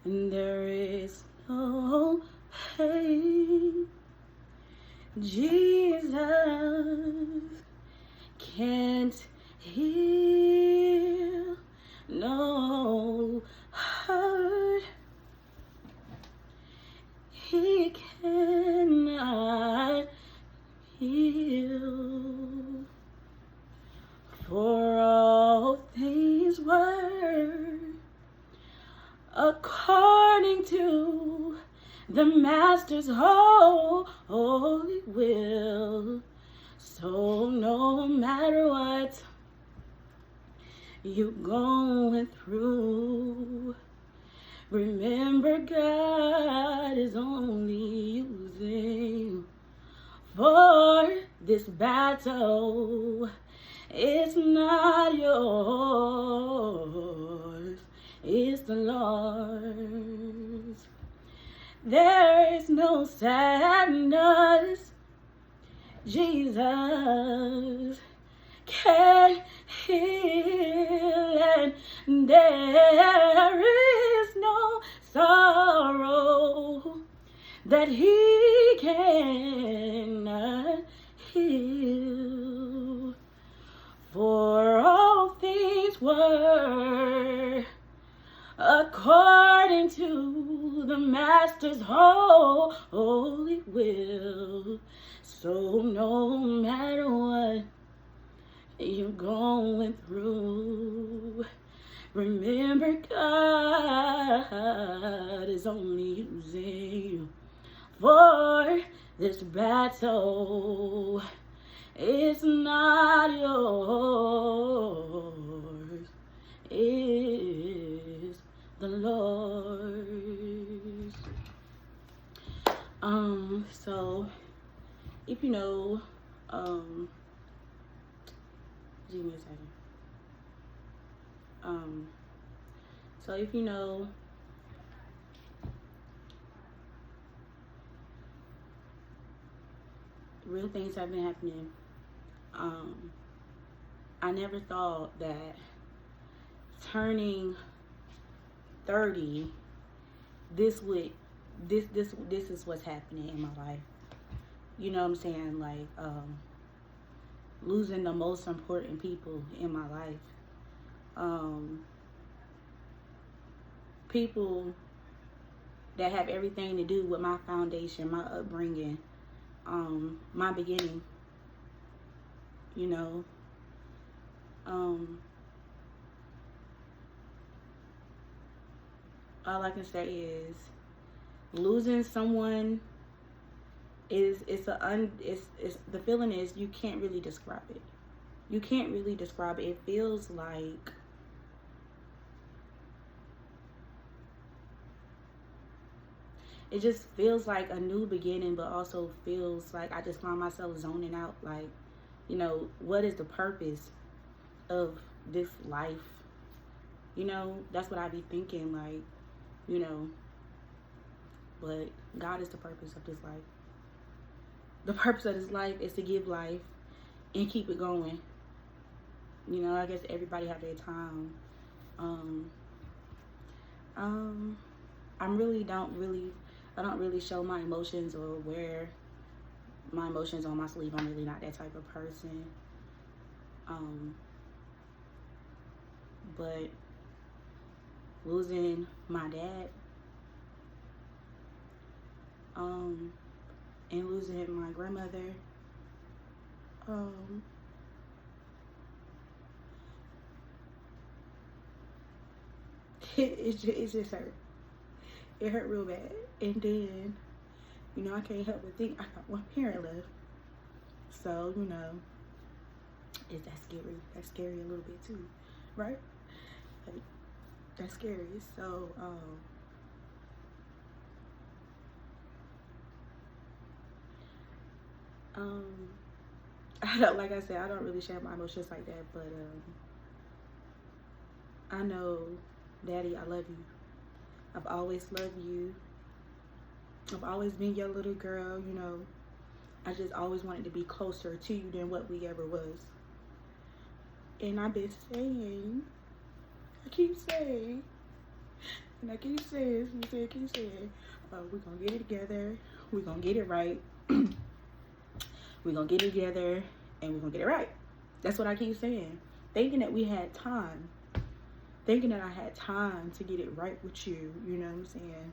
and there is no pain. Jesus can't heal no hurt. He cannot heal. For all things work according to the Master's holy will. So no matter what you're going through, remember God is only using you for this battle. It's not yours, it's the Lord's. There is no sadness Jesus can heal, and there is no sorrow that He cannot heal. For all things work according to the Master's holy will. So no matter what you're going through, remember God is only using you for this battle. It's not yours, it's the Lord's. So if you know, give me a second. So if you know, real things have been happening. I never thought that turning 30, this is what's happening in my life. You know what I'm saying? Like, losing the most important people in my life. People that have everything to do with my foundation, my upbringing, my beginning. You know, all I can say is losing someone the feeling is you can't really describe it. You can't really describe it. It feels like it just feels like a new beginning, but also feels like I just find myself zoning out. Like, you know, what is the purpose of this life? You know, that's what I be thinking, like, you know, but God is the purpose of this life. The purpose of this life is to give life and keep it going. You know, I guess everybody have their time. I don't really show my emotions or wear my emotions on my sleeve. I'm really not that type of person. But losing my dad, and losing my grandmother, it just hurt. It hurt real bad. And then, you know, I can't help but think I got one parent left. So, you know, is that scary? That's scary a little bit too, right? Like, that's scary. So, I don't, like I said, I don't really share my emotions like that, but I know, Daddy, I love you. I've always loved you. I've always been your little girl, you know. I just always wanted to be closer to you than what we ever was. And I've been saying, I keep saying, And I keep saying, we're gonna get it together, we're gonna get it right, we're gonna get it together, and we're gonna get it right. That's what I keep saying. Thinking that we had time, thinking that I had time to get it right with you, you know what I'm saying?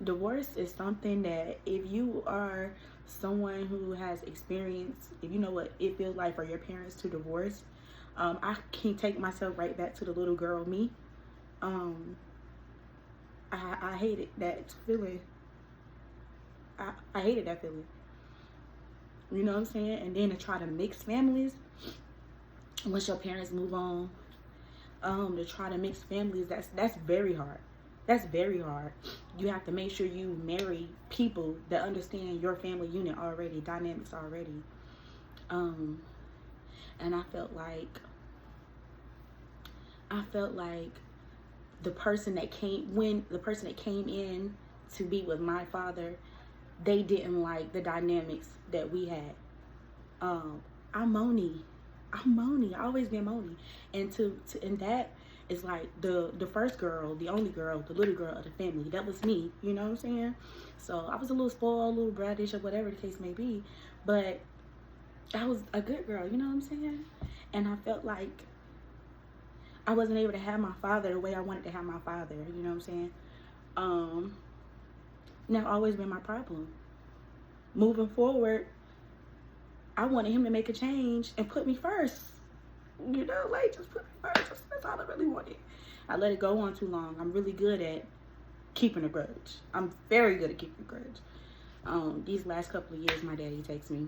Divorce is something that if you are someone who has experience, if you know what it feels like for your parents to divorce, I can take myself right back to the little girl me. I hated that feeling. I hated that feeling. You know what I'm saying? And then to try to mix families once your parents move on, to try to mix families, that's very hard. That's very hard. You have to make sure you marry people that understand your family unit already, dynamics already. And I felt like the person that came in to be with my father, they didn't like the dynamics that we had. I'm Moni. I always been Moni. And that is like the first girl, the only girl, the little girl of the family. That was me, you know what I'm saying? So I was a little spoiled, a little brattish, or whatever the case may be. But I was a good girl, you know what I'm saying? And I felt like I wasn't able to have my father the way I wanted to have my father, you know what I'm saying? And that's always been my problem. Moving forward, I wanted him to make a change and put me first. You know, like, just put me first. That's all I really wanted. I let it go on too long. I'm really good at keeping a grudge. I'm very good at keeping a grudge. These last couple of years, my daddy texts me.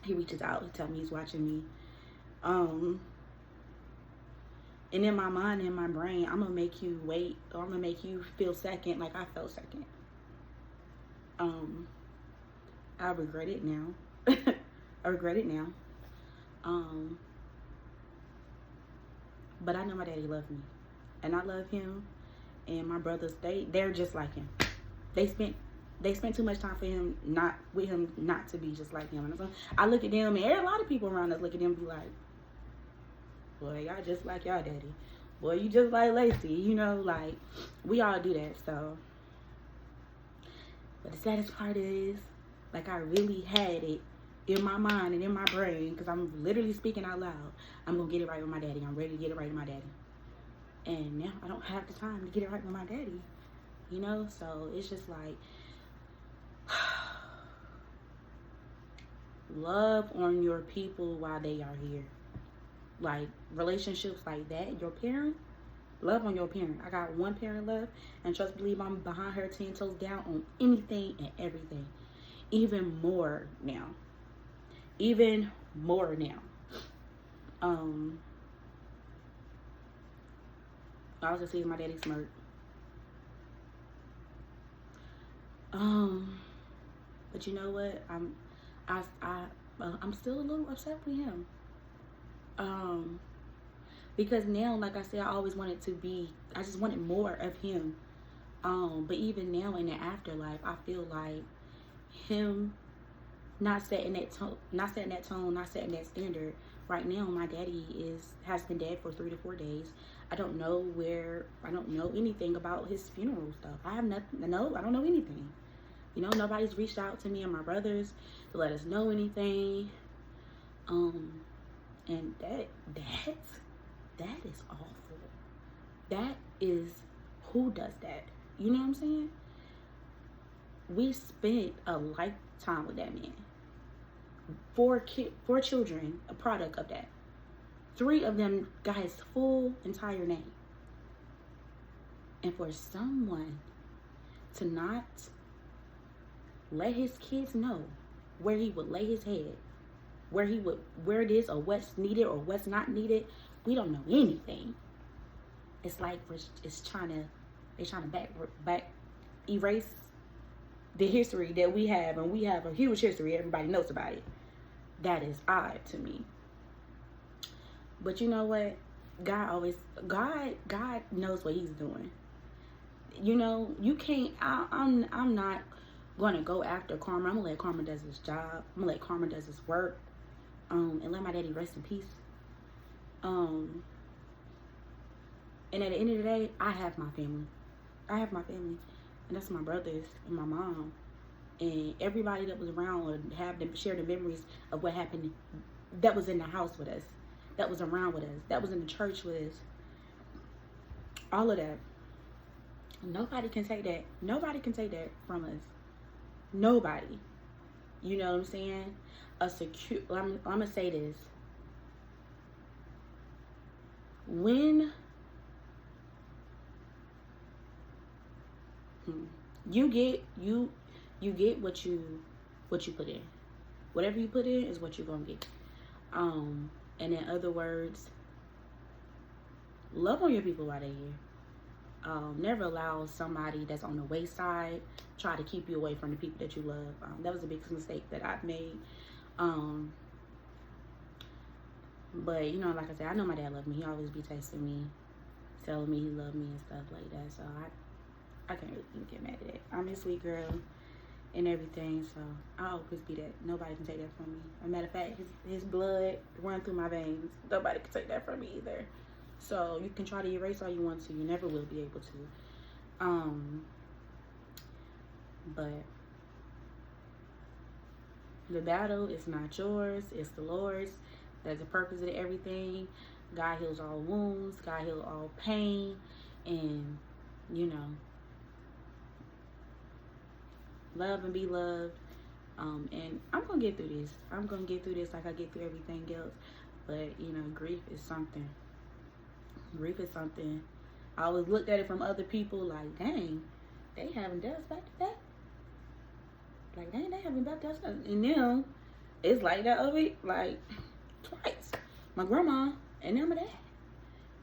He reaches out. He tells me he's watching me. And in my mind, in my brain, I'm going to make you wait. Or I'm going to make you feel second like I felt second. I regret it now. I regret it now. But I know my daddy loved me. And I love him. And my brothers, they're just like him. They spent too much time with him not to be just like him. And I look at them, and a lot of people around us look at them and be like, boy, y'all just like y'all daddy. Boy, you just like Lacey. You know, like, we all do that. So, but the saddest part is, like, I really had it in my mind and in my brain, because I'm literally speaking out loud. I'm going to get it right with my daddy. I'm ready to get it right with my daddy. And now I don't have the time to get it right with my daddy. You know? So it's just like, love on your people while they are here. Like, relationships like that, your parent, love on your parent. I got one parent left, and trust believe I'm behind her 10 toes down on anything and everything. Even more now. Even more now. I was just seeing my daddy smirk. But you know what? I'm still a little upset with him. Because now, like I said, I always wanted I just wanted more of him. But even now in the afterlife, I feel like him not setting that tone, not setting that standard. Right now, my daddy has been dead for 3 to 4 days. I don't know anything about his funeral stuff. I don't know anything. You know, nobody's reached out to me and my brothers to let us know anything. And that is awful. That is, who does that? You know what I'm saying? We spent a lifetime with that man. 4 children, a product of that. 3 of them got his full entire name. And for someone to not let his kids know where he would lay his head, where it is, or what's needed or what's not needed, we don't know anything. It's like they're trying to back erase the history that we have, and we have a huge history. Everybody knows about it. That is odd to me. But you know what? God knows what he's doing. You know, you can't, I'm not going to go after karma. I'm going to let karma does his job. I'm going to let karma does his work. And let my daddy rest in peace. And at the end of the day, I have my family. I have my family. And that's my brothers and my mom. And everybody that was around or have them share the memories of what happened, that was in the house with us, that was around with us, that was in the church with us. All of that. Nobody can take that. Nobody can take that from us. Nobody. You know what I'm saying? I'm gonna say this. When you get what you put in. Whatever you put in is what you're gonna get. And in other words, love on your people while they're here. Never allow somebody that's on the wayside try to keep you away from the people that you love. That was the biggest mistake that I've made. But you know, like I said, I know my dad loved me. He always be texting me, telling me he loved me and stuff like that. So I can't really get mad at it. I'm his sweet girl and everything, so I'll always be that. Nobody can take that from me. As a matter of fact, his blood runs through my veins. Nobody can take that from me either. So you can try to erase all you want to. You never will be able to. But the battle is not yours. It's the Lord's. There's a purpose in everything. God heals all wounds. God heals all pain. And, you know, love and be loved. And I'm going to get through this. I'm going to get through this like I get through everything else. But, you know, grief is something. Grief is something. I always looked at it from other people like, dang, they having deaths back to back. Like, dang, they having back to back. And now, it's like that of it, like, twice. My grandma and then my dad.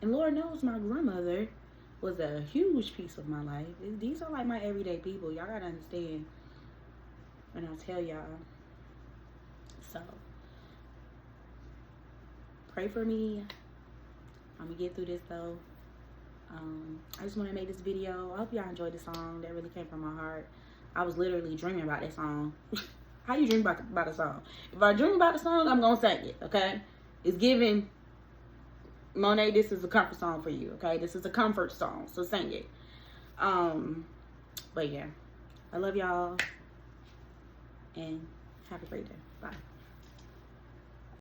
And Lord knows my grandmother was a huge piece of my life. These are like my everyday people. Y'all gotta understand when I tell y'all. So, pray for me. I'm gonna get through this though. I just want to make this video. I hope y'all enjoyed the song. That really came from my heart. I was literally dreaming about that song. How you dream about a song? If I dream about a song, I'm gonna sing it. Okay? It's giving. Monet, this is a comfort song for you. Okay? This is a comfort song, so sing it. But yeah, I love y'all, and have a great day. Bye.